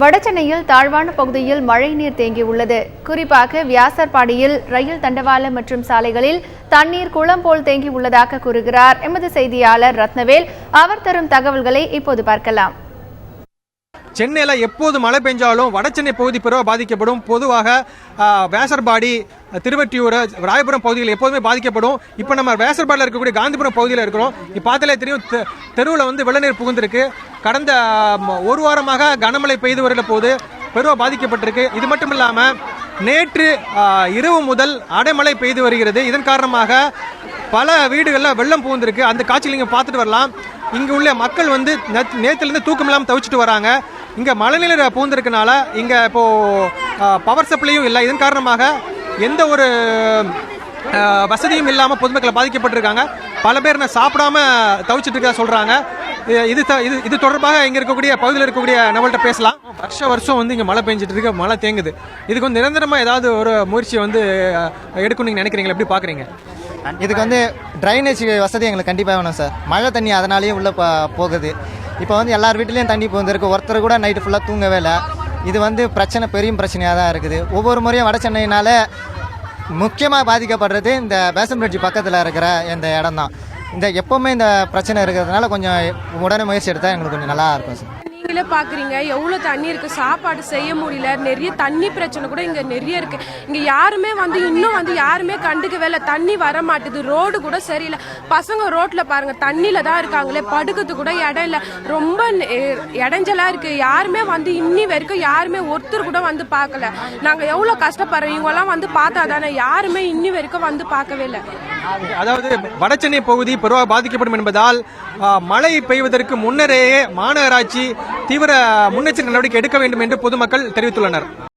வடசென்னையில் தாழ்வான பகுதியில் மழைநீர் தேங்கியுள்ளது. குறிப்பாக வியாசர்பாடியில் ரயில் தண்டவாளம் மற்றும் சாலைகளில் தண்ணீர் குளம் போல் தேங்கியுள்ளதாக கூறுகிறார் எமது செய்தியாளர் ரத்னவேல். அவர் தரும் தகவல்களை இப்போது பார்க்கலாம். சென்னையில எப்போது மழை பெஞ்சாலும் வடசென்னை பகுதி பெருவா பாதிக்கப்படும். பொதுவாக வேசர்பாடி, திருவெட்டியூர், ராயபுரம் பகுதிகள் எப்போதுமே பாதிக்கப்படும். இப்போ நம்ம வேசர்பாடியில் இருக்கக்கூடிய காந்திபுரம் பகுதியில் இருக்கிறோம். இப்போ பார்த்தாலே தெரியும், தெருவில் வெள்ளநீர் புகுந்திருக்கு. கடந்த ஒரு வாரமாக கனமழை பெய்து வருகிற போது பெருவா பாதிக்கப்பட்டிருக்கு. இது மட்டும் இல்லாமல் நேற்று இரவு முதல் அடைமழை பெய்து வருகிறது. இதன் காரணமாக பல வீடுகளில் வெள்ளம் புகுந்திருக்கு. அந்த காட்சியில் நீங்கள் பார்த்துட்டு வரலாம். இங்கே உள்ள மக்கள் நேற்றுலேருந்து தூக்கம் இல்லாமல் தவிச்சிட்டு வராங்க. இங்கே மழைநீர் பூந்திருக்கனால இங்கே இப்போது பவர் சப்ளையும் இல்லை. இதன் காரணமாக எந்த ஒரு வசதியும் இல்லாமல் பொதுமக்களை பாதிக்கப்பட்டிருக்காங்க. பல பேர் சாப்பிடாம தவிச்சிட்டு இருக்கா சொல்கிறாங்க. இது தொடர்பாக இங்கே இருக்கக்கூடிய பகுதியில் இருக்கக்கூடிய நம்மள்கிட்ட பேசலாம். வருஷம் இங்கே மழை பெஞ்சிட்டு இருக்கு, மழை தேங்குது. இதுக்கு நிரந்தரமாக ஏதாவது ஒரு முயற்சியை எடுக்கணும் நீங்கள் நினைக்கிறீங்களா? எப்படி பார்க்குறீங்க? இதுக்கு ட்ரைனேஜ் வசதி எங்களுக்கு கண்டிப்பாக வேணும் சார். மழை தண்ணி அதனாலேயே உள்ளே போகுது. இப்போ எல்லார் வீட்லேயும் தண்ணி போந்திருக்கு. ஒருத்தர் கூட நைட்டு ஃபுல்லாக தூங்கவே இல்லை. இது பிரச்சனை, பெரிய பிரச்சனையாக தான் இருக்குது. ஒவ்வொரு முறையும் வட சென்னையினால் முக்கியமாக பாதிக்கப்படுறது இந்த பேசன் பிரிட்ஜ் பக்கத்தில் இருக்கிற இந்த இடம் தான். எப்போவுமே இந்த பிரச்சனை இருக்கிறதுனால கொஞ்சம் உடனே முயற்சி எடுத்தால் எங்களுக்கு கொஞ்சம் நல்லா இருக்கும் சார். நீங்களே பார்க்குறீங்க எவ்வளோ தண்ணி இருக்குது, சாப்பாடு செய்ய முடியல. நிறைய தண்ணி பிரச்சனை கூட இங்கே நிறைய இருக்குது. இங்கே யாருமே இன்னும் யாருமே கண்டுக்கவே இல்லை. தண்ணி வர மாட்டுது, ரோடு கூட சரியில்லை. பசங்க ரோட்டில் பாருங்கள், தண்ணியில் தான் இருக்காங்களே, படுக்கிறது கூட இடம் இல்லை. ரொம்ப இடைஞ்சலாக இருக்குது. யாருமே இன்னி வரைக்கும் யாருமே ஒருத்தர் கூட பார்க்கல. நாங்கள் எவ்வளோ கஷ்டப்படுறோம், இவங்கெல்லாம் பார்த்தா தானே. யாருமே இன்னி வரைக்கும் பார்க்கவே இல்லை. அதாவது வடசென்னை பகுதி பெருவாக பாதிக்கப்படும் என்பதால் மழை பெய்வதற்கு முன்னரே மாநகராட்சி தீவிர முன்னெச்சரிக்கை நடவடிக்கை எடுக்க வேண்டும் என்று பொதுமக்கள் தெரிவித்துள்ளனர்.